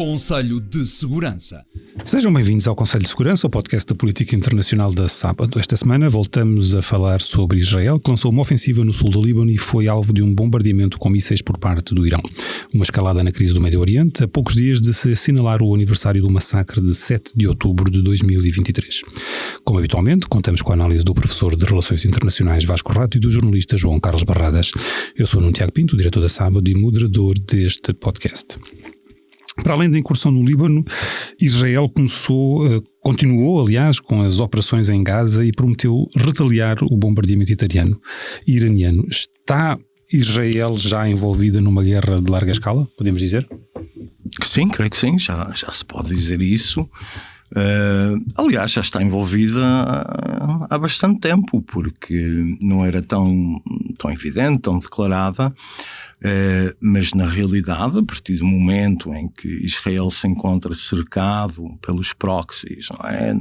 Conselho de Segurança. Sejam bem-vindos ao Conselho de Segurança, o podcast da política internacional da Sábado. Esta semana voltamos a falar sobre Israel, que lançou uma ofensiva no sul do Líbano e foi alvo de um bombardeamento com mísseis por parte do Irão. Uma escalada na crise do Médio Oriente, a poucos dias de se assinalar o aniversário do massacre de 7 de outubro de 2023. Como habitualmente, contamos com a análise do professor de Relações Internacionais Vasco Rato e do jornalista João Carlos Barradas. Eu sou Nuno Tiago Pinto, diretor da Sábado e moderador deste podcast. Para além da incursão no Líbano, Israel continuou, aliás, com as operações em Gaza e prometeu retaliar o bombardeamento iraniano. Está Israel já envolvida numa guerra de larga escala, podemos dizer? Sim, creio que sim, já se pode dizer isso. Aliás, já está envolvida há bastante tempo, porque não era tão evidente, tão declarada. Mas na realidade, a partir do momento em que Israel se encontra cercado pelos proxies, não é?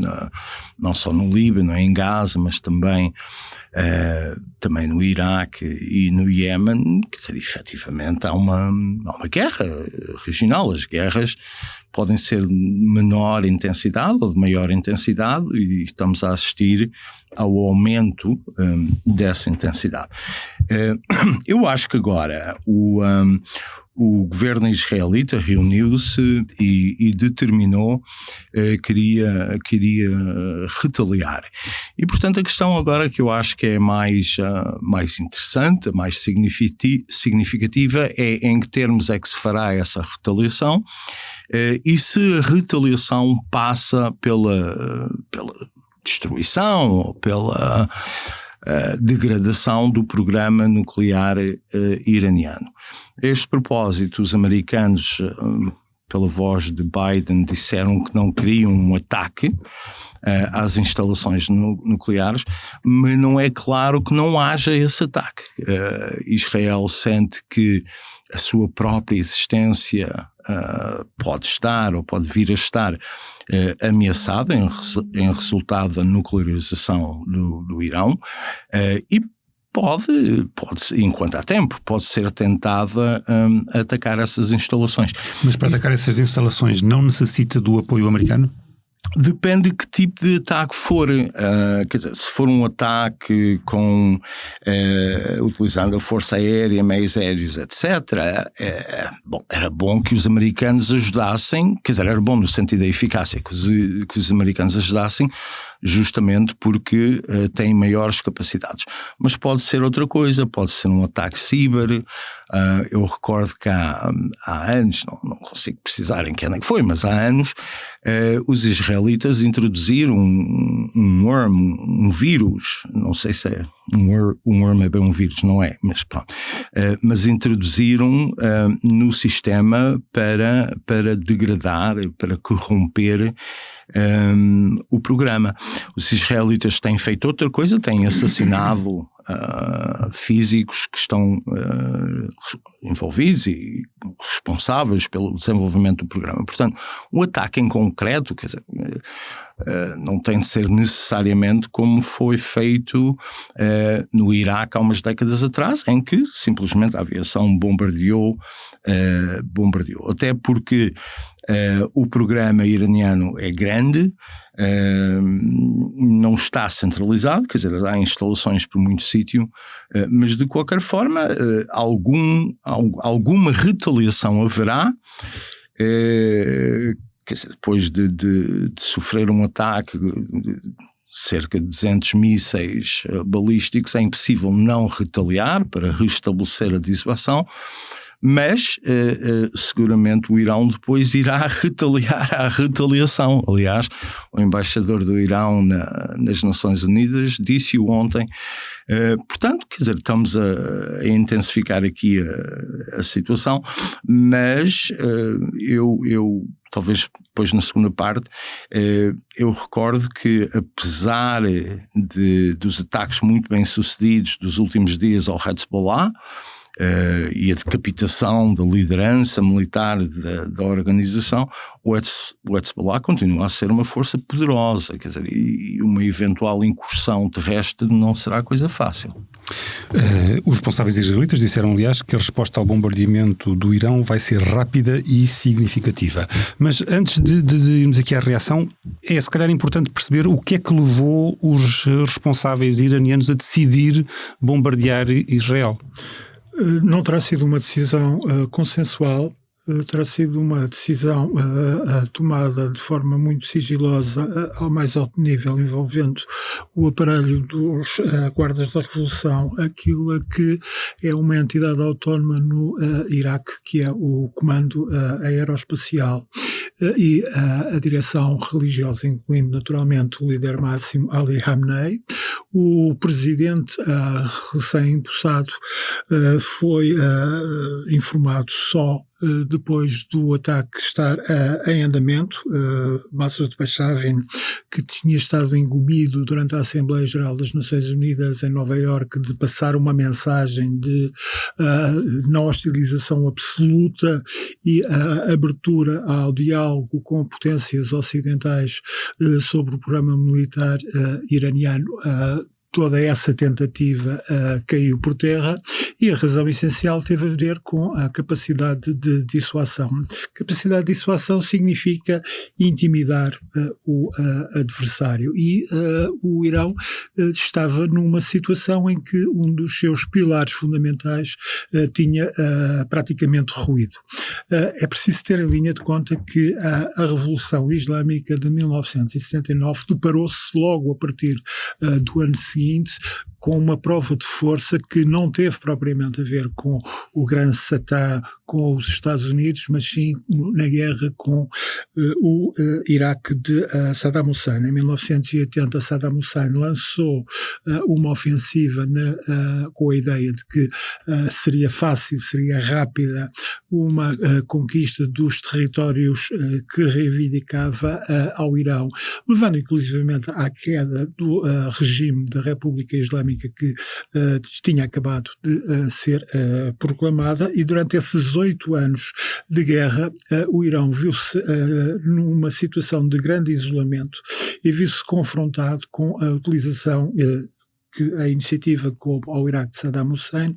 Não só no Líbano, em Gaza, mas também no Iraque e no Iémen, quer dizer, efetivamente há uma guerra regional. As guerras podem ser de menor intensidade ou de maior intensidade e estamos a assistir ao aumento dessa intensidade. Eu acho que agora o governo israelita reuniu-se e determinou queria retaliar. E, portanto, a questão agora que eu acho que é mais interessante, mais significativa é em que termos é que se fará essa retaliação e se a retaliação passa pela destruição ou pela degradação do programa nuclear iraniano. A este propósito, os americanos, pela voz de Biden, disseram que não queriam um ataque às instalações nucleares, mas não é claro que não haja esse ataque. Israel sente que a sua própria existência pode estar ou pode vir a estar ameaçada em resultado da nuclearização do Irão e pode, enquanto há tempo, pode ser tentada atacar essas instalações. Mas para atacar essas instalações não necessita do apoio americano? Depende de que tipo de ataque for. Quer dizer, se for um ataque utilizando a força aérea, meios aéreos, etc., era bom que os americanos ajudassem, quer dizer, era bom no sentido da eficácia, que os americanos ajudassem, justamente porque têm maiores capacidades. Mas pode ser outra coisa, pode ser um ataque ciber. Eu recordo que há anos, não consigo precisar em que ano é que foi, mas há anos, os israelitas introduziram um vírus, não sei se é um worm é bem um vírus, não é, mas pronto, mas introduziram no sistema para degradar, para corromper o programa. Os israelitas têm feito outra coisa, têm assassinado físicos que estão envolvidos e responsáveis pelo desenvolvimento do programa. Portanto, o ataque em concreto, quer dizer, não tem de ser necessariamente como foi feito no Iraque há umas décadas atrás, em que simplesmente a aviação bombardeou. Até porque o programa iraniano é grande, não está centralizado, quer dizer, há instalações por muito sítio, mas de qualquer forma alguma retaliação haverá, quer dizer, depois de sofrer um ataque de cerca de 200 mísseis balísticos, é impossível não retaliar para restabelecer a dissuasão. Mas seguramente o Irão depois irá retaliar à retaliação. Aliás, o embaixador do Irão nas Nações Unidas disse-o ontem. Portanto, quer dizer, estamos a intensificar aqui a situação, mas eu talvez depois na segunda parte, eu recordo que apesar dos ataques muito bem sucedidos dos últimos dias ao Hezbollah, e a decapitação da liderança militar da organização, o Hezbollah continua a ser uma força poderosa, quer dizer, e uma eventual incursão terrestre não será coisa fácil. Os responsáveis israelitas disseram, aliás, que a resposta ao bombardeamento do Irão vai ser rápida e significativa. Mas antes de irmos aqui à reação, é se calhar importante perceber o que é que levou os responsáveis iranianos a decidir bombardear Israel. Não terá sido uma decisão consensual. Terá sido uma decisão tomada de forma muito sigilosa ao mais alto nível, envolvendo o aparelho dos guardas da Revolução, aquilo que é uma entidade autónoma no Iraque, que é o Comando Aeroespacial, e a direção religiosa, incluindo naturalmente o líder máximo Ali Khamenei. O presidente recém-empossado foi informado só depois do ataque estar em andamento. Masoud Barshavin, que tinha estado incumbido durante a Assembleia Geral das Nações Unidas em Nova Iorque de passar uma mensagem de não hostilização absoluta e abertura ao diálogo com potências ocidentais sobre o programa militar iraniano, toda essa tentativa caiu por terra, e a razão essencial teve a ver com a capacidade de dissuasão. Capacidade de dissuasão significa intimidar o adversário, e o Irão estava numa situação em que um dos seus pilares fundamentais tinha praticamente ruído. É preciso ter em linha de conta que a Revolução Islâmica de 1979 deparou-se logo a partir do ano seguinte com uma prova de força que não teve propriamente a ver com o grande Satã, com os Estados Unidos, mas sim na guerra com o Iraque de Saddam Hussein. Em 1980, Saddam Hussein lançou uma ofensiva com a ideia de que seria fácil, seria rápida uma conquista dos territórios que reivindicava ao Irão, levando inclusivamente à queda do regime da República Islâmica que tinha acabado de ser proclamada. E durante esses 8 anos de guerra, o Irão viu-se numa situação de grande isolamento e viu-se confrontado com a utilização que a iniciativa coube ao Iraque de Saddam Hussein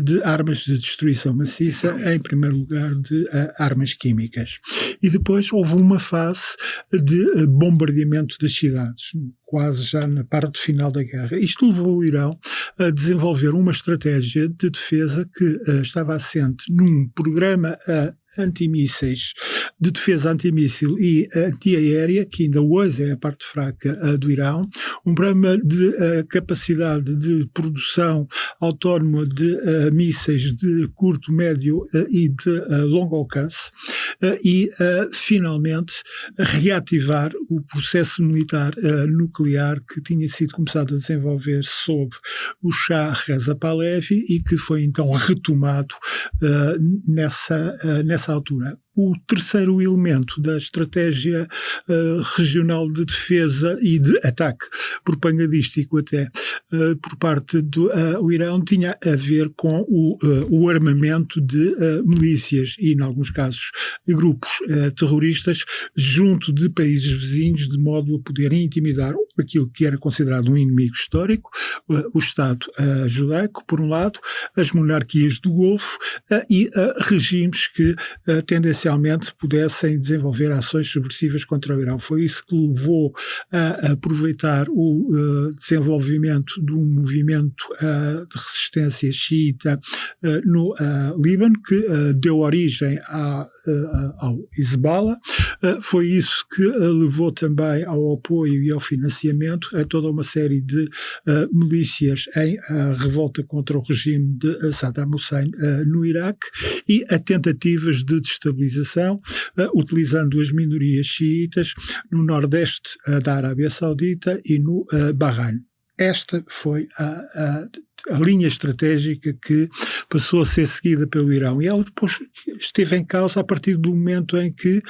de armas de destruição maciça, em primeiro lugar de armas químicas. E depois houve uma fase de bombardeamento das cidades, quase já na parte final da guerra. Isto levou o Irão a desenvolver uma estratégia de defesa que estava assente num programa antimísseis, de defesa antimíssil e antiaérea, que ainda hoje é a parte fraca do Irão, um programa de capacidade de produção autónoma de mísseis de curto, médio e de longo alcance, e finalmente reativar o processo militar nuclear que tinha sido começado a desenvolver sob o Shah Reza Pahlavi e que foi então retomado nessa altura. O terceiro elemento da estratégia regional de defesa e de ataque propagandístico até por parte do Irão tinha a ver com o armamento de milícias e, em alguns casos, grupos terroristas junto de países vizinhos, de modo a poder intimidar aquilo que era considerado um inimigo histórico, o Estado judaico, por um lado, as monarquias do Golfo e regimes que tendencialmente pudessem desenvolver ações subversivas contra o Irão. Foi isso que levou a aproveitar o desenvolvimento de um movimento de resistência xiita no Líbano, que deu origem ao Hezbollah. Foi isso que levou também ao apoio e ao financiamento a toda uma série de milícias em revolta contra o regime de Saddam Hussein no Iraque e a tentativas de destabilização, utilizando as minorias xiitas no nordeste da Arábia Saudita e no Bahrein. Esta foi a linha estratégica que passou a ser seguida pelo Irão, e ela depois esteve em causa a partir do momento em que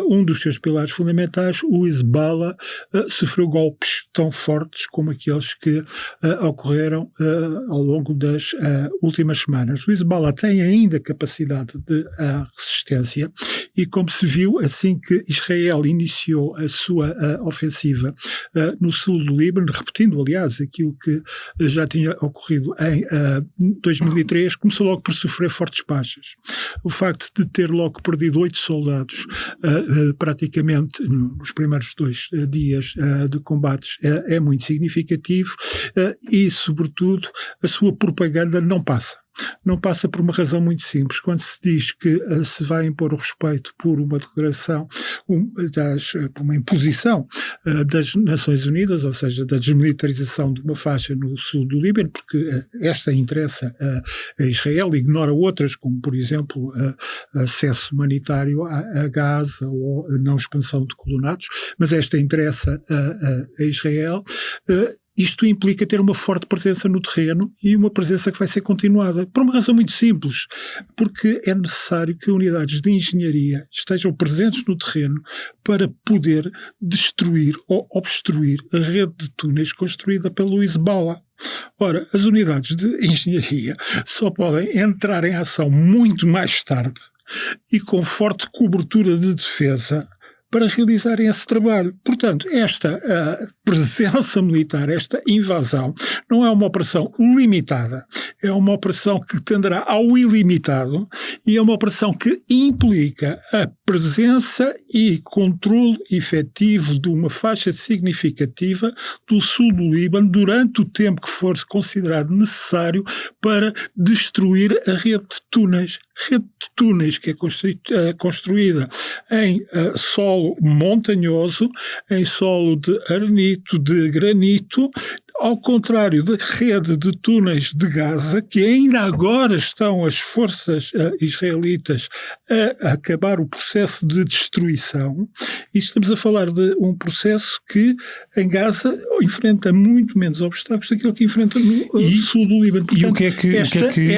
um dos seus pilares fundamentais, o Hezbollah, sofreu golpes tão fortes como aqueles que ocorreram ao longo das últimas semanas. O Hezbollah tem ainda capacidade de resistência e como se viu, assim que Israel iniciou a sua ofensiva no sul do Líbano, repetindo, aliás, aquilo que já tinha ocorrido em 2003, começou logo por sofrer fortes baixas. O facto de ter logo perdido 8 soldados praticamente nos primeiros 2 dias de combates é muito significativo e, sobretudo, a sua propaganda não passa. Não passa por uma razão muito simples. Quando se diz que se vai impor o respeito por uma declaração, por uma imposição das Nações Unidas, ou seja, da desmilitarização de uma faixa no sul do Líbano, porque esta interessa a Israel, ignora outras, como por exemplo acesso humanitário a Gaza ou a não expansão de colonatos, mas esta interessa a Israel. Isto implica ter uma forte presença no terreno e uma presença que vai ser continuada, por uma razão muito simples, porque é necessário que unidades de engenharia estejam presentes no terreno para poder destruir ou obstruir a rede de túneis construída pelo Hezbollah. Ora, as unidades de engenharia só podem entrar em ação muito mais tarde e com forte cobertura de defesa para realizarem esse trabalho. Portanto, esta presença militar, esta invasão, não é uma operação limitada, é uma operação que tenderá ao ilimitado e é uma operação que implica a presença e controle efetivo de uma faixa significativa do sul do Líbano durante o tempo que for considerado necessário para destruir a rede de túneis. Rede de túneis que é construída em solo montanhoso, em solo de arenito, de granito, ao contrário da rede de túneis de Gaza, que ainda agora estão as forças israelitas a acabar o processo de destruição, e estamos a falar de um processo que em Gaza enfrenta muito menos obstáculos daquilo que enfrenta no sul do Líbano. Portanto, e o que é que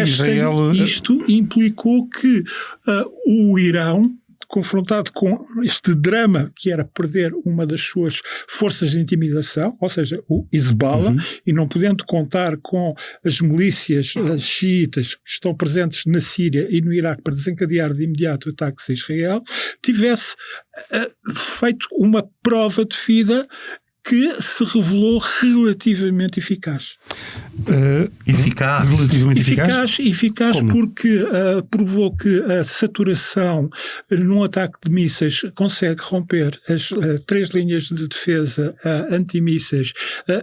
Israel... Isto implicou que o Irão, confrontado com este drama que era perder uma das suas forças de intimidação, ou seja, o Hezbollah, e não podendo contar com as milícias xiitas que estão presentes na Síria e no Iraque para desencadear de imediato ataques a Israel, tivesse feito uma prova de vida que se revelou relativamente eficaz. Relativamente eficaz? Eficaz porque provou que a saturação num ataque de mísseis consegue romper as 3 linhas de defesa antimísseis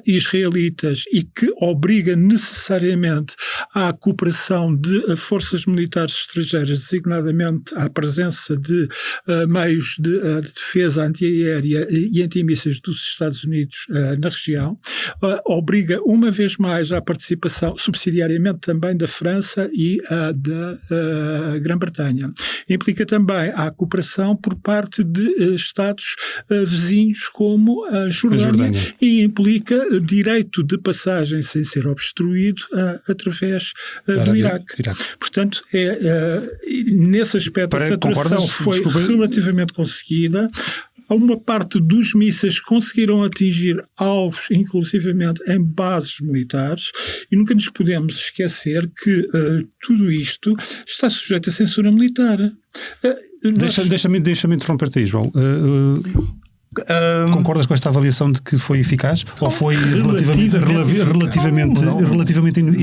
israelitas e que obriga necessariamente à cooperação de forças militares estrangeiras, designadamente à presença de meios de defesa antiaérea e antimísseis dos Estados Unidos na região, obriga uma vez mais à participação subsidiariamente também da França e da Grã-Bretanha. Implica também a cooperação por parte de Estados vizinhos como a Jordânia e implica direito de passagem sem ser obstruído através do Iraque. Portanto, nesse aspecto a saturação foi relativamente conseguida. Uma parte dos mísseis conseguiram atingir alvos, inclusivamente em bases militares, e nunca nos podemos esquecer que tudo isto está sujeito à censura militar. Deixa-me interromper-te aí, João. Concordas com esta avaliação de que foi eficaz? Ou foi relativamente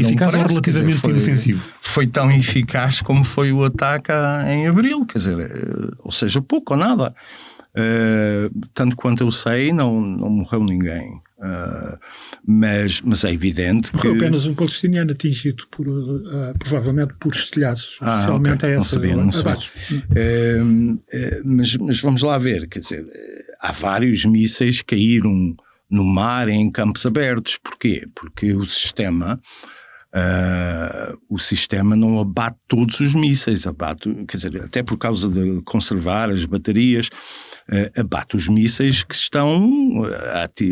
eficaz ou relativamente inofensivo? Foi tão eficaz como foi o ataque em abril, quer dizer, ou seja, pouco ou nada. Tanto quanto eu sei, não morreu ninguém. Mas é evidente morreu apenas um palestiniano atingido provavelmente por estilhaços, especialmente a essa abaixo. Mas vamos lá ver, quer dizer, há vários mísseis que caíram no mar em campos abertos. Porquê? Porque o sistema não abate todos os mísseis, quer dizer, até por causa de conservar as baterias, abate os mísseis que estão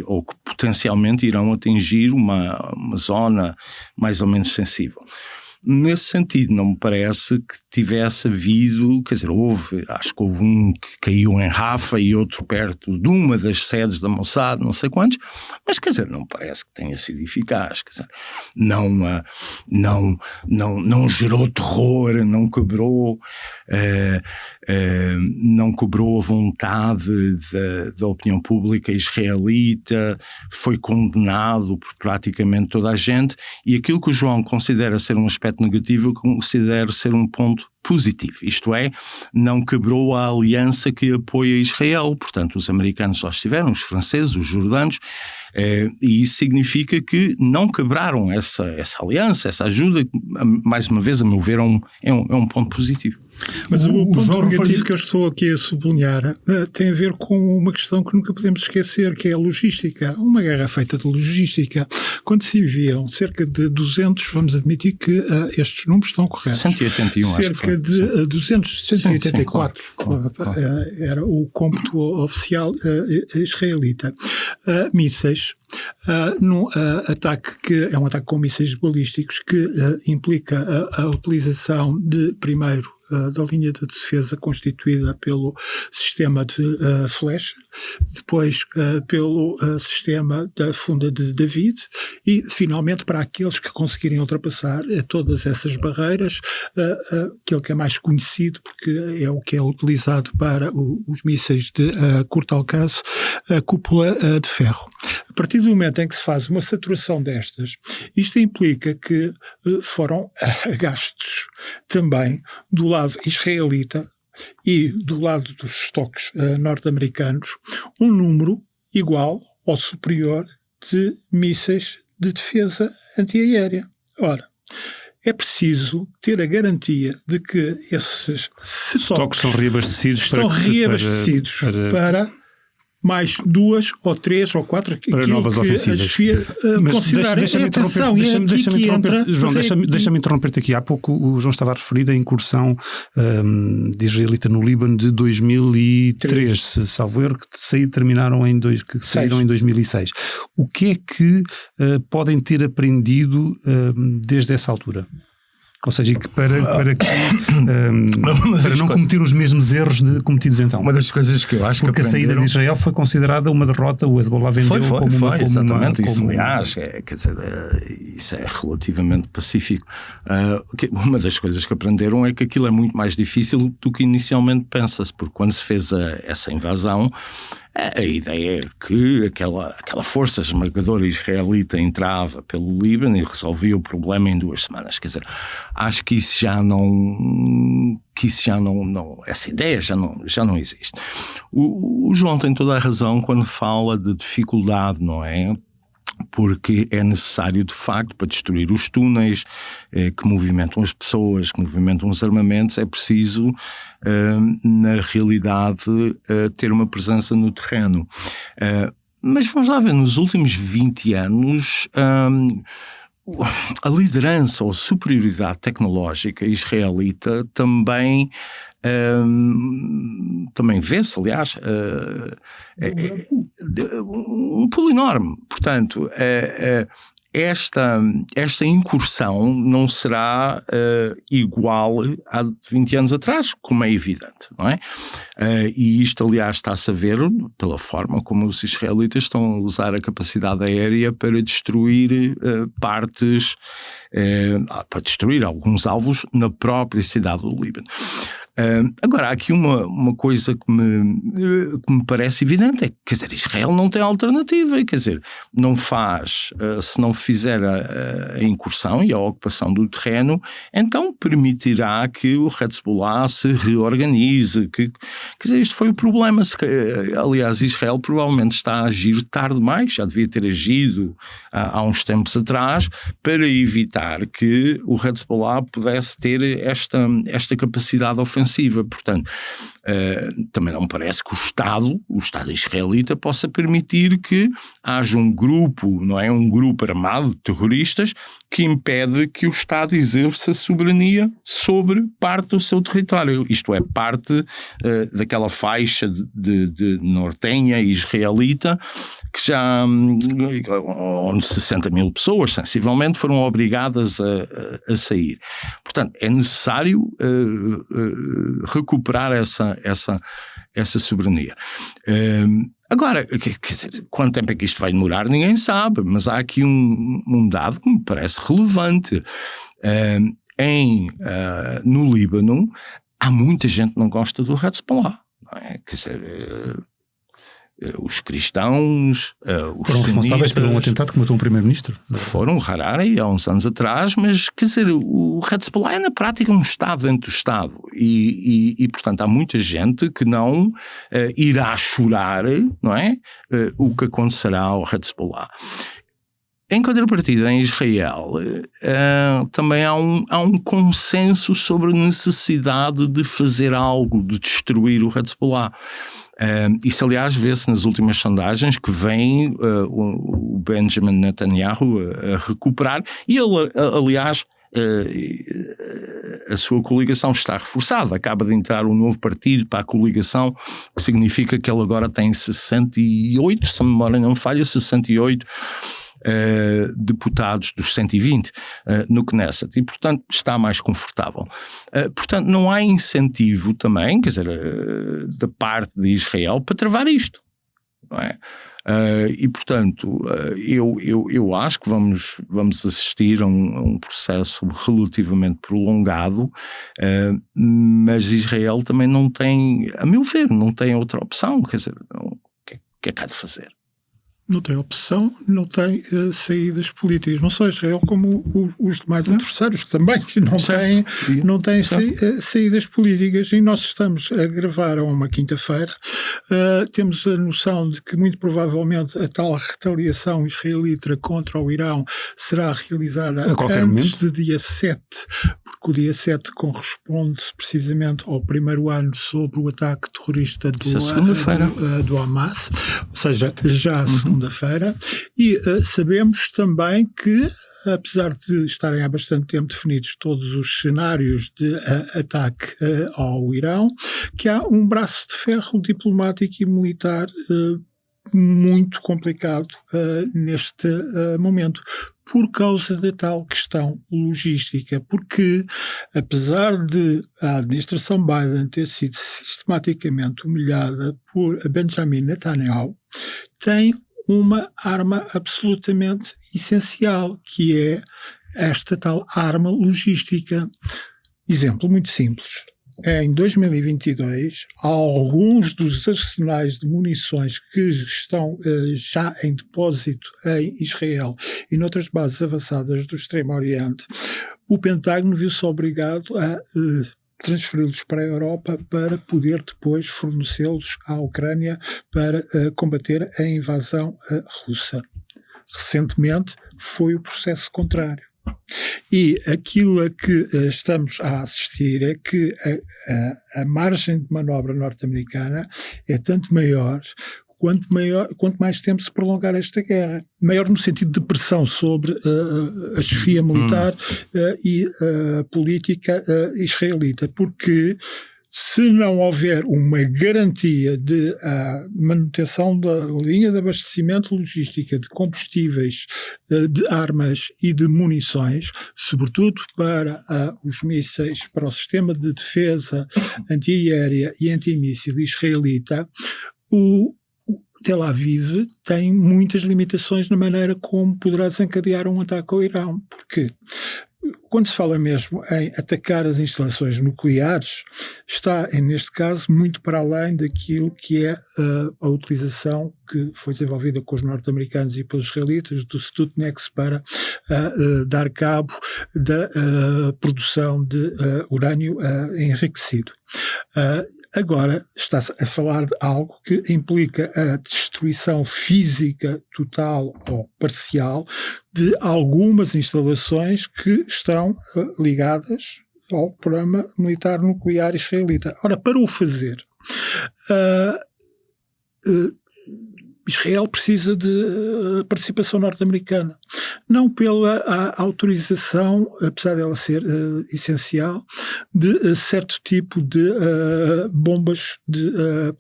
ou que potencialmente irão atingir uma zona mais ou menos sensível. Nesse sentido, não me parece que tivesse havido, quer dizer, acho que houve um que caiu em Rafa e outro perto de uma das sedes da Mossad, não sei quantos, mas quer dizer, não me parece que tenha sido eficaz, quer dizer, não gerou terror, não quebrou, não cobrou a vontade da opinião pública israelita, foi condenado por praticamente toda a gente, e aquilo que o João considera ser um aspecto negativo, eu considero ser um ponto positivo, isto é, não quebrou a aliança que apoia Israel, portanto os americanos lá estiveram, os franceses, os jordanos, e isso significa que não quebraram essa aliança, essa ajuda, mais uma vez, a meu ver, é um ponto positivo. Mas o ponto negativo que eu estou aqui a sublinhar tem a ver com uma questão que nunca podemos esquecer, que é a logística. Uma guerra feita de logística. Quando se enviam cerca de 200, vamos admitir que estes números estão corretos. 181, cerca acho que foi. de 184 claro. Era o cômputo oficial israelita. Mísseis. Num ataque que é um ataque com mísseis balísticos que implica a utilização de, primeiro, da linha de defesa constituída pelo sistema de flecha, depois pelo sistema da funda de David e, finalmente, para aqueles que conseguirem ultrapassar todas essas barreiras, aquele que é mais conhecido, porque é o que é utilizado para os mísseis de curto alcance, a cúpula de ferro. A partir do momento em que se faz uma saturação destas, isto implica que foram gastos também do lado israelita e do lado dos estoques norte-americanos um número igual ou superior de mísseis de defesa antiaérea. Ora, é preciso ter a garantia de que esses estoques são reabastecidos para mais 2 ou 3 ou 4 para novas ofensivas. Deixa-me interromper-te aqui. Há pouco o João estava a referir a incursão de israelita no Líbano de 2003, salvo erro, que saíram em 2006. O que é que podem ter aprendido desde essa altura? Ou seja, que para não cometer os mesmos erros cometidos então. Uma das coisas que eu acho porque que aprenderam... a saída de Israel foi considerada uma derrota, o Hezbollah vendeu exatamente. Isso, aliás, quer dizer, isso é relativamente pacífico. Uma das coisas que aprenderam é que aquilo é muito mais difícil do que inicialmente pensa-se, porque quando se fez essa invasão, a ideia é que aquela força esmagadora israelita entrava pelo Líbano e resolvia o problema em 2 semanas. Quer dizer, acho que isso já não essa ideia já não existe. O João tem toda a razão quando fala de dificuldade, não é? Porque é necessário, de facto, para destruir os túneis que movimentam as pessoas, que movimentam os armamentos, é preciso, na realidade, ter uma presença no terreno. Mas vamos lá ver, nos últimos 20 anos, a liderança ou a superioridade tecnológica israelita também vê-se, aliás, um pulo enorme. Portanto, esta incursão não será igual há 20 anos atrás, como é evidente, não é? E isto, aliás, está-se a ver pela forma como os israelitas estão a usar a capacidade aérea para destruir partes, para destruir alguns alvos na própria cidade do Líbano. Agora, há aqui uma coisa que me parece evidente, é que, quer dizer, Israel não tem alternativa, quer dizer, não faz, se não fizer a incursão e a ocupação do terreno, então permitirá que o Hezbollah se reorganize, quer dizer, este foi o problema. Aliás, Israel provavelmente está a agir tarde demais, já devia ter agido há uns tempos atrás, para evitar que o Hezbollah pudesse ter esta capacidade ofensiva. Portanto, também não me parece que o Estado israelita possa permitir que haja um grupo, não é? Um grupo armado de terroristas que impede que o Estado exerça soberania sobre parte do seu território. Isto é, parte daquela faixa de nortenha israelita que já, onde 60 mil pessoas, sensivelmente, foram obrigadas a sair. Portanto, é necessário recuperar essa soberania. Agora, quer dizer, quanto tempo é que isto vai demorar, ninguém sabe, mas há aqui um dado que me parece relevante. No Líbano, há muita gente que não gosta do Hezbollah, não é? Quer dizer, os cristãos, os foram responsáveis por um atentado que matou um primeiro-ministro? Foram Harari há uns anos atrás, mas quer dizer, o Hezbollah é na prática um Estado dentro do Estado e portanto há muita gente que não irá chorar, não é? O que acontecerá ao Hezbollah. Em contrapartida, em Israel, também há um consenso sobre a necessidade de fazer algo, de destruir o Hezbollah. Isso, aliás, vê-se nas últimas sondagens que vem o Benjamin Netanyahu a recuperar e ele, aliás, a sua coligação está reforçada. Acaba de entrar um novo partido para a coligação, que significa que ele agora tem 68, se a memória não falha, 68 deputados dos 120 no Knesset e, portanto, está mais confortável. Portanto, não há incentivo também, quer dizer, da parte de Israel para travar isto, não é? E, portanto, eu acho que vamos assistir a um processo relativamente prolongado, mas Israel também não tem, a meu ver, não tem outra opção, quer dizer, o que é que há de fazer? Não tem opção, não tem saídas políticas, não só Israel como os demais adversários, que também não têm saídas políticas. E nós estamos a gravar a uma quinta-feira, temos a noção de que muito provavelmente a tal retaliação israelita contra o Irão será realizada antes de dia 7, porque o dia 7 corresponde precisamente ao primeiro ano sobre o ataque terrorista do Hamas, ou seja, já a segunda-feira, e sabemos também que, apesar de estarem há bastante tempo definidos todos os cenários de ataque ao Irão, que há um braço de ferro diplomático e militar muito complicado neste momento, por causa da tal questão logística, porque apesar de a administração Biden ter sido sistematicamente humilhada por Benjamin Netanyahu, tem uma arma absolutamente essencial, que é esta tal arma logística. Exemplo muito simples. Em 2022, alguns dos arsenais de munições que estão já em depósito em Israel e noutras bases avançadas do Extremo Oriente, o Pentágono viu-se obrigado a transferi-los para a Europa para poder depois fornecê-los à Ucrânia para combater a invasão russa. Recentemente foi o processo contrário. E aquilo a que estamos a assistir é que a margem de manobra norte-americana é tanto maior quanto mais tempo se prolongar esta guerra. Maior no sentido de pressão sobre a chefia militar e a política israelita, porque se não houver uma garantia de manutenção da linha de abastecimento logística de combustíveis, de armas e de munições, sobretudo para os mísseis, para o sistema de defesa antiaérea e antimíssil israelita, o Tel Aviv tem muitas limitações na maneira como poderá desencadear um ataque ao Irão. Porquê? Quando se fala mesmo em atacar as instalações nucleares, está, neste caso, muito para além daquilo que é a utilização que foi desenvolvida com os norte-americanos e pelos israelitas do Stuttgart para dar cabo da produção de urânio enriquecido. Agora está-se a falar de algo que implica a destruição física total ou parcial de algumas instalações que estão ligadas ao programa militar nuclear israelita. Ora, para o fazer, Israel precisa de participação norte-americana. Não pela autorização, apesar dela ser essencial, de certo tipo de bombas de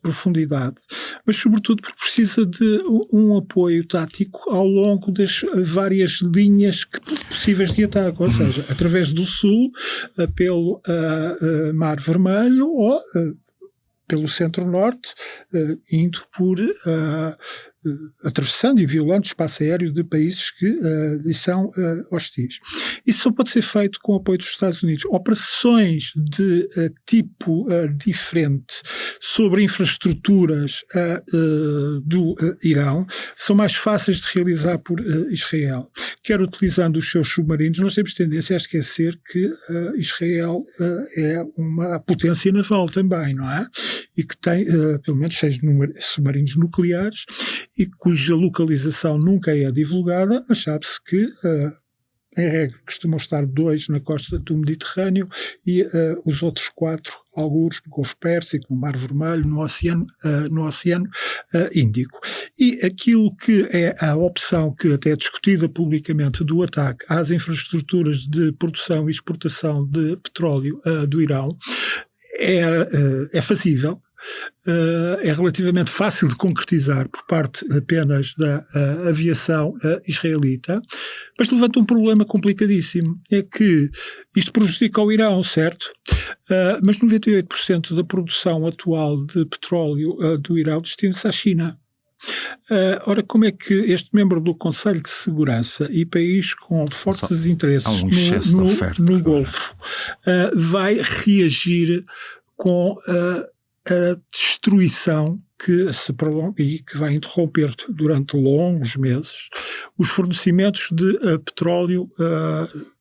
profundidade, mas sobretudo porque precisa de um apoio tático ao longo das várias linhas possíveis de ataque, ou seja, através do sul, pelo Mar Vermelho ou pelo centro-norte, indo por atravessando e violando o espaço aéreo de países que lhe são hostis. Isso só pode ser feito com o apoio dos Estados Unidos. Operações de tipo diferente sobre infraestruturas do Irão são mais fáceis de realizar por Israel. Quer utilizando os seus submarinos, nós temos tendência a esquecer que Israel é uma potência naval também, não é? E que tem pelo menos 6 submarinos nucleares e cuja localização nunca é divulgada, mas sabe-se que em regra costumam estar 2 na costa do Mediterrâneo e os outros 4, alguns no Golfo Pérsico, no Mar Vermelho, no Oceano Índico. E aquilo que é a opção que até é discutida publicamente do ataque às infraestruturas de produção e exportação de petróleo do Irão é fazível. É relativamente fácil de concretizar por parte apenas da aviação israelita, mas levanta um problema complicadíssimo, é que isto prejudica o Irão, certo? Mas 98% da produção atual de petróleo do Irão destina-se à China. Ora, como é que este membro do Conselho de Segurança e país com fortes interesses no Golfo vai reagir com a destruição que se prolonga e que vai interromper durante longos meses os fornecimentos de petróleo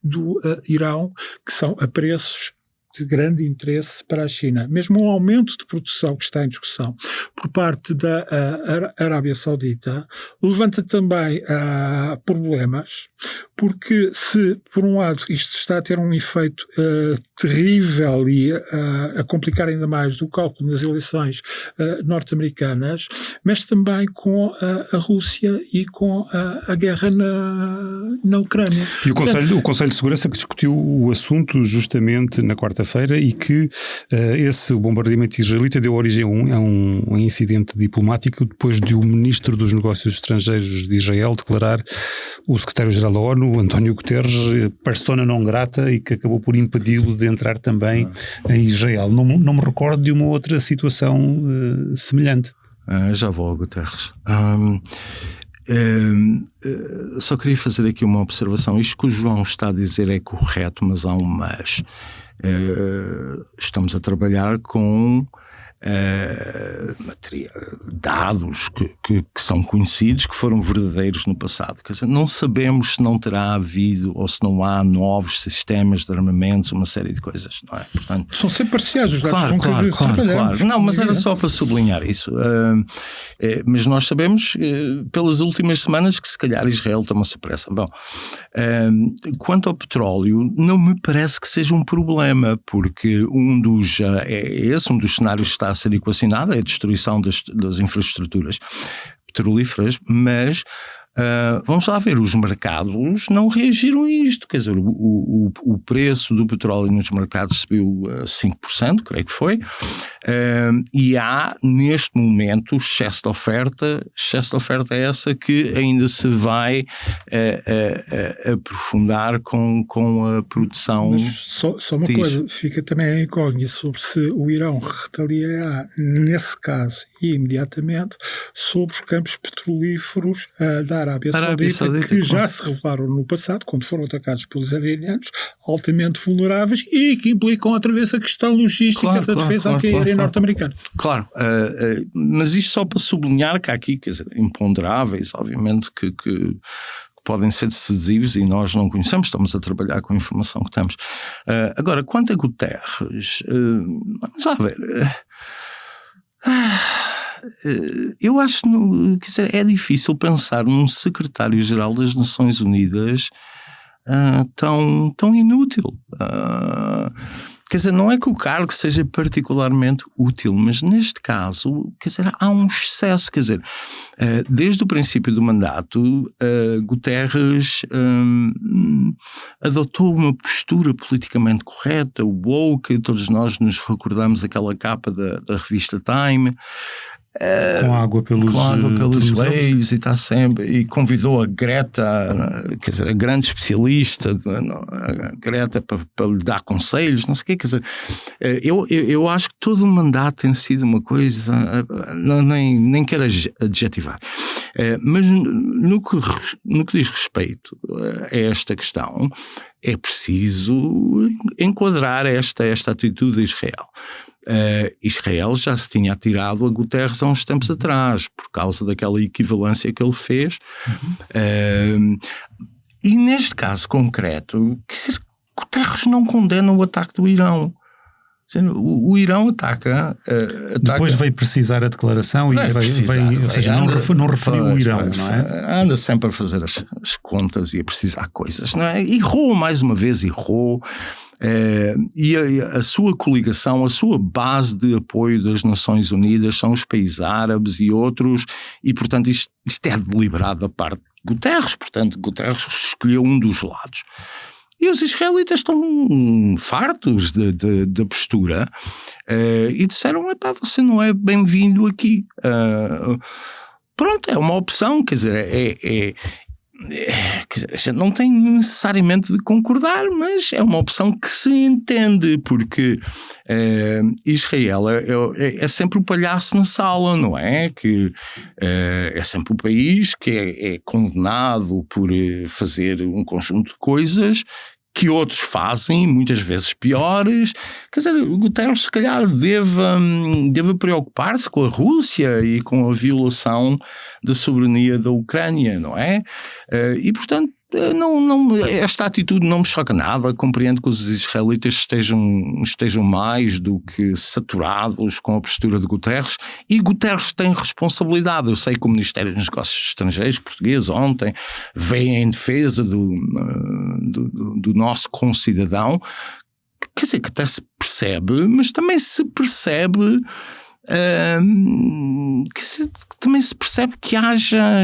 do Irão, que são a preços de grande interesse para a China. Mesmo um aumento de produção que está em discussão por parte da Arábia Saudita levanta também problemas, porque se, por um lado, isto está a ter um efeito terrível e a complicar ainda mais o cálculo nas eleições norte-americanas, mas também com a Rússia e com a guerra na Ucrânia. E o Conselho de Segurança que discutiu o assunto justamente na quarta-feira e que esse bombardeamento israelita deu origem a um incidente diplomático depois de o ministro dos Negócios Estrangeiros de Israel declarar o secretário-geral da ONU, António Guterres, persona non grata e que acabou por impedi-lo de entrar também em Israel. Não me recordo de uma outra situação semelhante. Já vou ao Guterres. Só queria fazer aqui uma observação. Isto que o João está a dizer é correto, mas há um mas. Estamos a trabalhar com dados que são conhecidos, que foram verdadeiros no passado. Quer dizer, não sabemos se não terá havido ou se não há novos sistemas de armamentos, uma série de coisas, não é? Portanto, são sempre parciais os dados claro. Não, mas era só para sublinhar isso. Mas nós sabemos pelas últimas semanas que se calhar Israel toma-se pressa. Bom, quanto ao petróleo, não me parece que seja um problema, porque um dos cenários que está a ser equacionado é a destruição das infraestruturas petrolíferas, mas vamos lá ver, os mercados não reagiram a isto, quer dizer, o preço do petróleo nos mercados subiu 5%, creio que foi, e há neste momento excesso de oferta é essa que ainda se vai aprofundar com a produção. Mas só uma coisa, fica também a incógnita sobre se o Irão retaliará nesse caso e imediatamente sobre os campos petrolíferos da Arábia Saudita, que já se revelaram no passado, quando foram atacados pelos iranianos, altamente vulneráveis e que implicam outra vez a questão logística da defesa antiaérea norte-americana. Claro, mas isto só para sublinhar que há aqui, quer dizer, imponderáveis, obviamente, que podem ser decisivos e nós não conhecemos, estamos a trabalhar com a informação que temos. Agora, quanto a Guterres, vamos lá ver. Eu acho, quer dizer, é difícil pensar num secretário-geral das Nações Unidas tão inútil. Quer dizer, não é que o cargo seja particularmente útil, mas neste caso, quer dizer, há um excesso, quer dizer, desde o princípio do mandato, Guterres adotou uma postura politicamente correta, o woke, todos nós nos recordamos aquela capa da revista Time, com água pelos joelhos e está sempre, e convidou a Greta, quer dizer, a grande especialista, a Greta para lhe dar conselhos, não sei o quê, quer dizer, eu acho que todo o mandato tem sido uma coisa, nem quero adjetivar. Mas no que diz respeito a esta questão, é preciso enquadrar esta atitude de Israel. Israel já se tinha atirado a Guterres há uns tempos atrás, por causa daquela equivalência que ele fez. E neste caso concreto, Guterres não condena o ataque do Irão. O Irão ataca. Depois veio precisar a declaração e ou seja, não referiu o Irão, não é? Anda sempre a fazer as contas e a precisar coisas, não é? Errou mais uma vez, errou. E a sua coligação, a sua base de apoio das Nações Unidas são os países árabes e outros, e portanto isto é deliberado da parte de Guterres. Portanto, Guterres escolheu um dos lados. E os israelitas estão fartos da postura e disseram: você não é bem-vindo aqui. Pronto, é uma opção, quer dizer, a gente não tem necessariamente de concordar, mas é uma opção que se entende, porque Israel é sempre o palhaço na sala, não é? Que é sempre o país que é condenado por fazer um conjunto de coisas que outros fazem, muitas vezes piores. Quer dizer, o Guterres se calhar deve preocupar-se com a Rússia e com a violação da soberania da Ucrânia, não é? E portanto, esta atitude não me choca nada. Compreendo que os israelitas estejam mais do que saturados com a postura de Guterres, e Guterres tem responsabilidade. Eu sei que o Ministério dos Negócios Estrangeiros português ontem veio em defesa do nosso concidadão, quer dizer, que até se percebe, mas também se percebe também se percebe que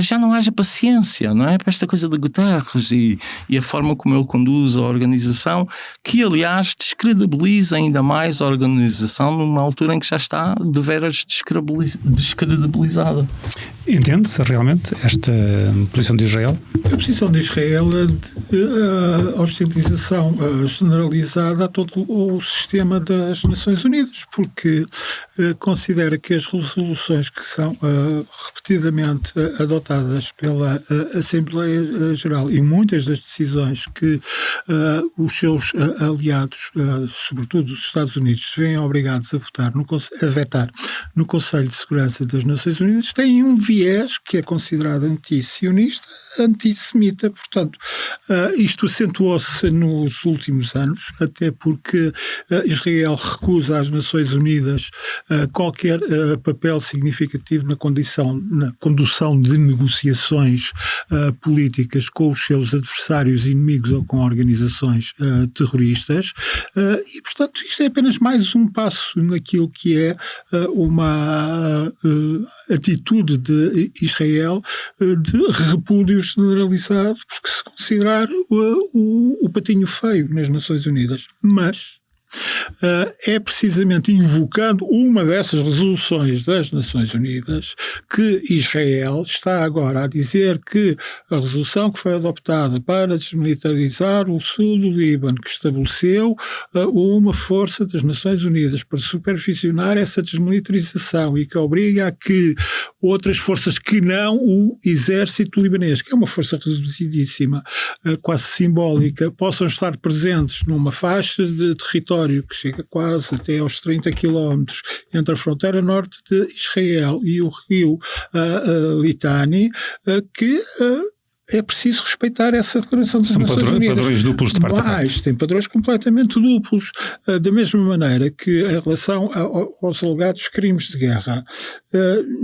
já não haja paciência, não é? Para esta coisa de Guterres e a forma como ele conduz a organização, que aliás descredibiliza ainda mais a organização numa altura em que já está de veras descredibilizada. Entende-se realmente esta posição de Israel? A posição de Israel é de hostilização generalizada a todo o sistema das Nações Unidas, porque considera que as resoluções que são repetidamente adotadas pela Assembleia Geral e muitas das decisões que os seus aliados, sobretudo os Estados Unidos, se veem obrigados a vetar no Conselho de Segurança das Nações Unidas, têm um viés que é considerado antissionista, antissemita. Portanto, isto acentuou-se nos últimos anos, até porque Israel recusa às Nações Unidas qualquer papel significativo na condução de negociações políticas com os seus adversários inimigos ou com organizações terroristas, e portanto isto é apenas mais um passo naquilo que é uma atitude de Israel de repúdio generalizado, porque se considerar o patinho feio nas Nações Unidas. Mas é precisamente invocando uma dessas resoluções das Nações Unidas que Israel está agora a dizer que a resolução que foi adoptada para desmilitarizar o sul do Líbano, que estabeleceu uma força das Nações Unidas para supervisionar essa desmilitarização e que obriga a que outras forças que não o exército libanês, que é uma força reduzidíssima, quase simbólica, possam estar presentes numa faixa de território que chega quase até aos 30 quilómetros entre a fronteira norte de Israel e o rio Litani, que é preciso respeitar essa declaração das Nações Unidas. São padrões duplos de parte a parte. Tem padrões completamente duplos. Da mesma maneira que em relação aos alegados crimes de guerra,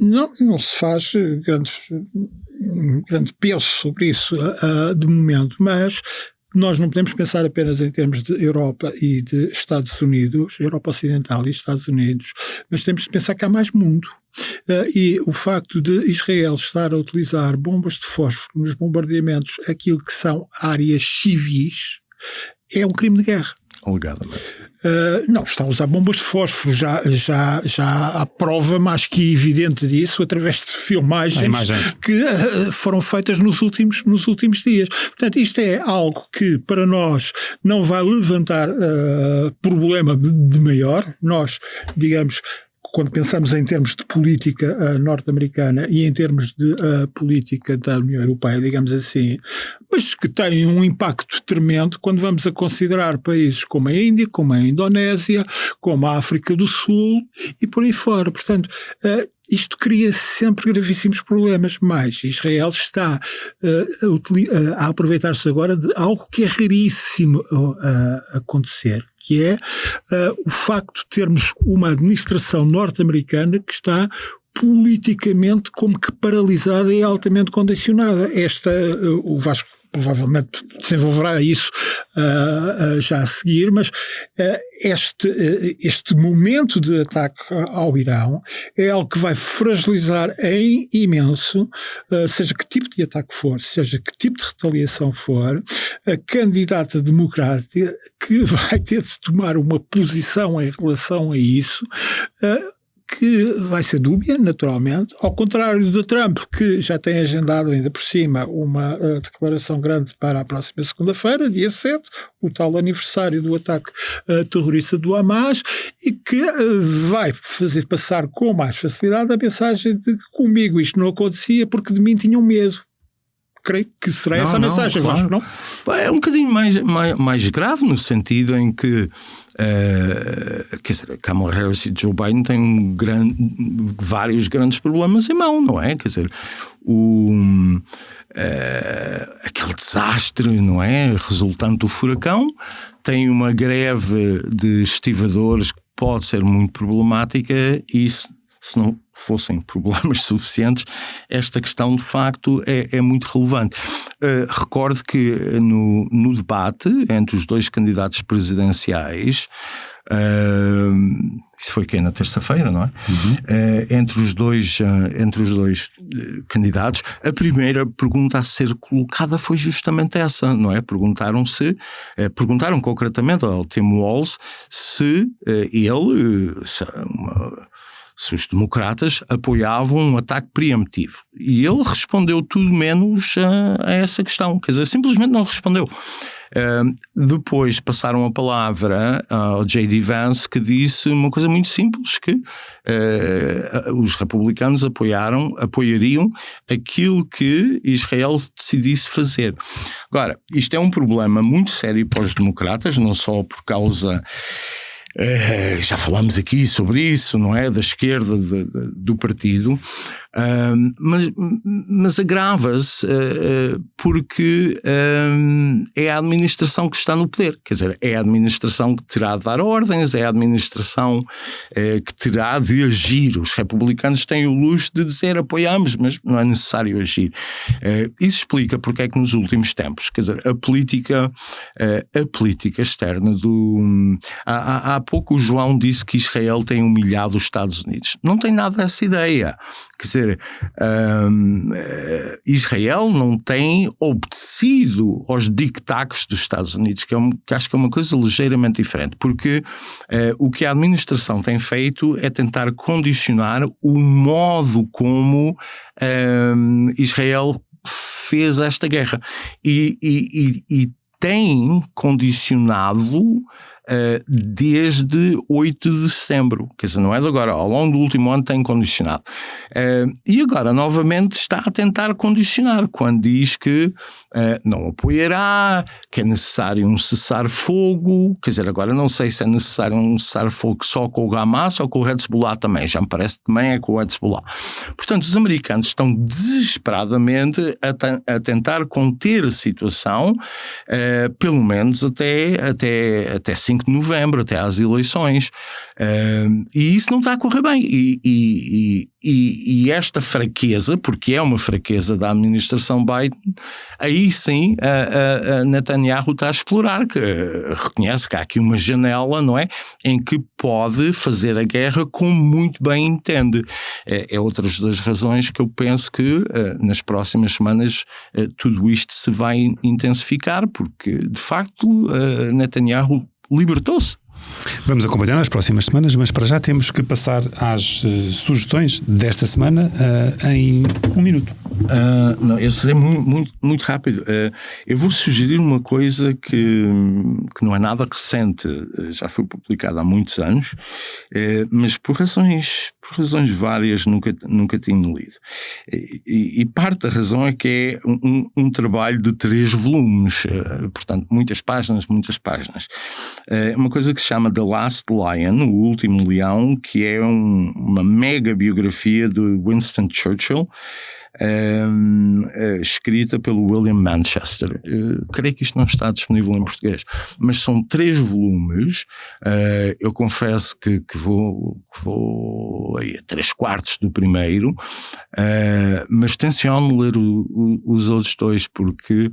não se faz grande peso sobre isso de momento, mas nós não podemos pensar apenas em termos de Europa e de Estados Unidos, Europa Ocidental e Estados Unidos, mas temos de pensar que há mais mundo. E o facto de Israel estar a utilizar bombas de fósforo nos bombardeamentos, aquilo que são áreas civis, é um crime de guerra. Alegadamente. Não, está a usar bombas de fósforo, já há prova mais que evidente disso através de filmagens que foram feitas nos últimos dias. Portanto, isto é algo que para nós não vai levantar problema de maior. Nós, digamos, quando pensamos em termos de política norte-americana e em termos de política da União Europeia, digamos assim, mas que tem um impacto tremendo quando vamos a considerar países como a Índia, como a Indonésia, como a África do Sul e por aí fora. Portanto, isto cria sempre gravíssimos problemas, mas Israel está a aproveitar-se agora de algo que é raríssimo a acontecer, que é o facto de termos uma administração norte-americana que está politicamente como que paralisada e altamente condicionada. O Vasco provavelmente desenvolverá isso já a seguir, mas este momento de ataque ao Irão é algo que vai fragilizar em imenso, seja que tipo de ataque for, seja que tipo de retaliação for, a candidata democrática que vai ter de tomar uma posição em relação a isso, que vai ser dúbia, naturalmente, ao contrário de Trump, que já tem agendado ainda por cima uma declaração grande para a próxima segunda-feira, dia 7, o tal aniversário do ataque terrorista do Hamas, e que vai fazer passar com mais facilidade a mensagem de que comigo isto não acontecia porque de mim tinham medo. Creio que será essa a mensagem, claro. Vasco, não? É um bocadinho mais grave no sentido em que quer dizer, Kamala Harris e Joe Biden têm vários grandes problemas em mão, não é? Quer dizer, aquele desastre, não é? Resultante do furacão, tem uma greve de estivadores que pode ser muito problemática e se não fossem problemas suficientes, esta questão de facto é muito relevante. Recordo que no debate entre os dois candidatos presidenciais, isso foi na terça-feira, não é? Entre os dois candidatos, a primeira pergunta a ser colocada foi justamente essa, não é? Perguntaram concretamente ao Tim Walz se se os democratas apoiavam um ataque preemptivo. E ele respondeu tudo menos a essa questão. Quer dizer, simplesmente não respondeu. Depois passaram a palavra ao J.D. Vance, que disse uma coisa muito simples, que os republicanos apoiariam aquilo que Israel decidisse fazer. Agora, isto é um problema muito sério para os democratas, não só por causa... já falámos aqui sobre isso, não é? Da esquerda do partido, mas agrava-se porque é a administração que está no poder, quer dizer, é a administração que terá de dar ordens, é a administração que terá de agir. Os republicanos têm o luxo de dizer apoiamos, mas não é necessário agir. Isso explica porque é que nos últimos tempos, quer dizer, a política externa há pouco o João disse que Israel tem humilhado os Estados Unidos. Não tem nada essa ideia. Quer dizer, Israel não tem obedecido aos dictados dos Estados Unidos, que acho que é uma coisa ligeiramente diferente, porque o que a administração tem feito é tentar condicionar o modo como Israel fez esta guerra e tem condicionado desde 8 de setembro, quer dizer, não é de agora, ao longo do último ano tem condicionado. E agora novamente está a tentar condicionar, quando diz que não apoiará, que é necessário um cessar-fogo, quer dizer, agora não sei se é necessário um cessar-fogo só com o Hamas ou com o Hezbollah também, já me parece que também é com o Hezbollah. Portanto, os americanos estão desesperadamente a tentar conter a situação, pelo menos até 5 de novembro, até às eleições, e isso não está a correr bem, e esta fraqueza, porque é uma fraqueza da administração Biden, aí sim a Netanyahu está a explorar, que reconhece que há aqui uma janela, não é, em que pode fazer a guerra como muito bem entende. É outras das razões que eu penso que nas próximas semanas tudo isto se vai intensificar, porque de facto Netanyahu libertou-se. Vamos acompanhar nas próximas semanas, mas para já temos que passar às sugestões desta semana em 1 minuto. Não, eu serei muito rápido. Eu vou sugerir uma coisa que não é nada recente, já foi publicada há muitos anos, mas por razões várias nunca tinha lido. E parte da razão é que é um trabalho de 3 volumes, portanto, muitas páginas. Uma coisa que se chama The Last Lion, o Último Leão, que é uma mega biografia de Winston Churchill, escrita pelo William Manchester. Creio que isto não está disponível em português, mas são 3 volumes. Eu confesso que vou a 3/4 do primeiro, mas tenciono ler os outros 2 porque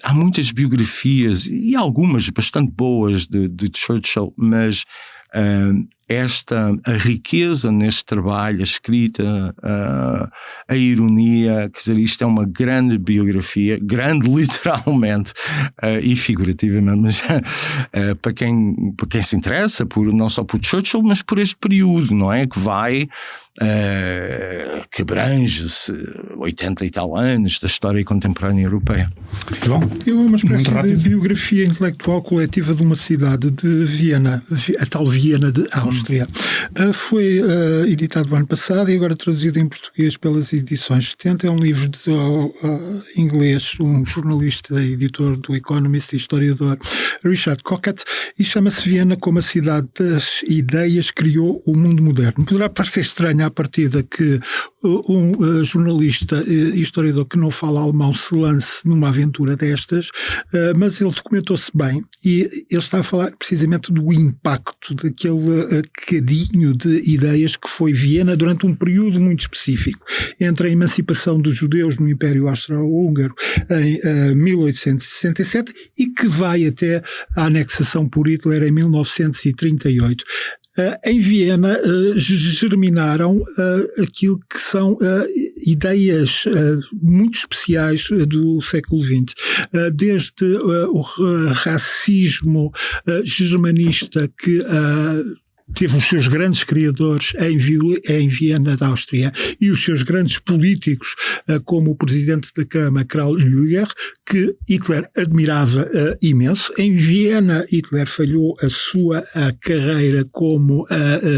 há muitas biografias e algumas bastante boas de Churchill, mas a riqueza neste trabalho, a escrita, a ironia, quer dizer, isto é uma grande biografia, grande literalmente e figurativamente, mas para quem se interessa não só por Churchill, mas por este período, não é? Que abrange-se 80 e tal anos da história contemporânea europeia. João? Eu uma espécie de biografia intelectual coletiva de uma cidade de Viena, a tal Viena de Áustria. Foi editado no ano passado e agora traduzido em português pelas edições 70. É um livro de inglês, um jornalista, editor do Economist e historiador, Richard Cockett, e chama-se Viena como a cidade das ideias criou o mundo moderno. Poderá parecer estranho à partida que um jornalista e historiador que não fala alemão se lance numa aventura destas, mas ele documentou-se bem e ele está a falar precisamente do impacto daquele cadinho de ideias que foi Viena durante um período muito específico, entre a emancipação dos judeus no Império Austro-Húngaro em 1867 e que vai até a anexação por Hitler em 1938. Em Viena germinaram aquilo que são ideias muito especiais do século XX, desde o racismo germanista que teve os seus grandes criadores em Viena da Áustria e os seus grandes políticos, como o presidente da Câmara, Karl Lueger, que Hitler admirava imenso. Em Viena, Hitler falhou a sua carreira como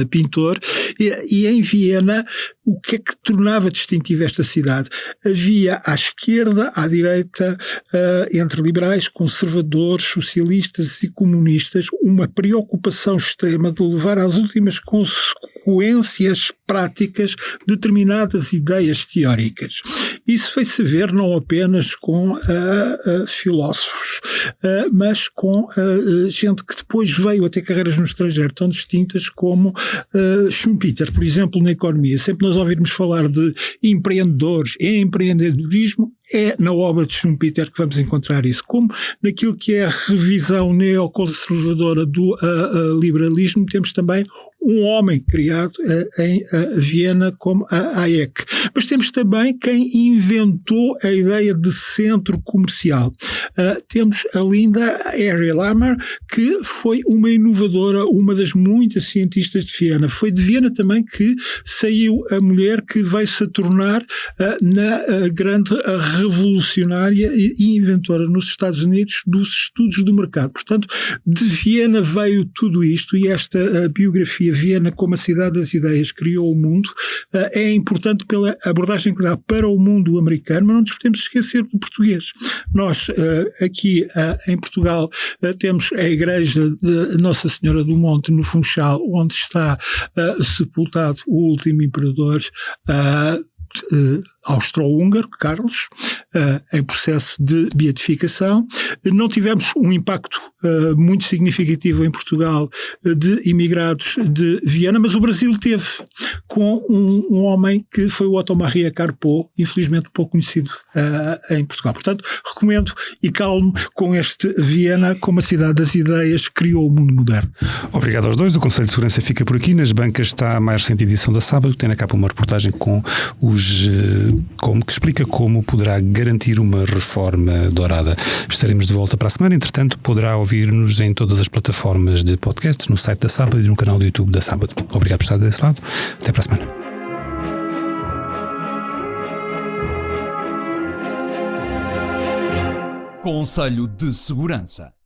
pintor e em Viena, o que é que tornava distintiva esta cidade? Havia à esquerda, à direita, entre liberais, conservadores, socialistas e comunistas, uma preocupação extrema de levar às últimas consequências práticas determinadas ideias teóricas. Isso foi-se ver não apenas com filósofos, mas com gente que depois veio a ter carreiras no estrangeiro tão distintas como Schumpeter, por exemplo, na economia. Sempre nós ouvirmos falar de empreendedores e empreendedorismo, é na obra de Schumpeter que vamos encontrar isso, como naquilo que é a revisão neoconservadora do liberalismo. Temos também um homem criado em Viena como a Hayek. Mas temos também quem inventou a ideia de centro comercial. Temos a linda Ariel Hammer, que foi uma inovadora, uma das muitas cientistas de Viena. Foi de Viena também que saiu a mulher que veio-se a tornar na grande revolucionária e inventora nos Estados Unidos dos estudos do mercado. Portanto, de Viena veio tudo isto e esta biografia Viena como a cidade das ideias criou o mundo é importante pela abordagem que dá para o mundo americano, mas não nos podemos esquecer do português. Nós aqui em Portugal temos a igreja de Nossa Senhora do Monte no Funchal, onde está sepultado o último imperador austro-húngaro, Carlos, em processo de beatificação. Não tivemos um impacto muito significativo em Portugal de imigrados de Viena, mas o Brasil teve, com um homem que foi o Otto Maria Carpo, infelizmente pouco conhecido em Portugal. Portanto, recomendo e calmo com este Viena como a cidade das ideias criou o mundo moderno. Obrigado aos dois. O Conselho de Segurança fica por aqui. Nas bancas está a mais recente edição da Sábado. Tem na capa uma reportagem com que explica como poderá garantir uma reforma dourada. Estaremos de volta para a semana. Entretanto, poderá ouvir-nos em todas as plataformas de podcasts, no site da Sábado e no canal do YouTube da Sábado. Obrigado por estar desse lado. Até para a semana. Conselho de Segurança.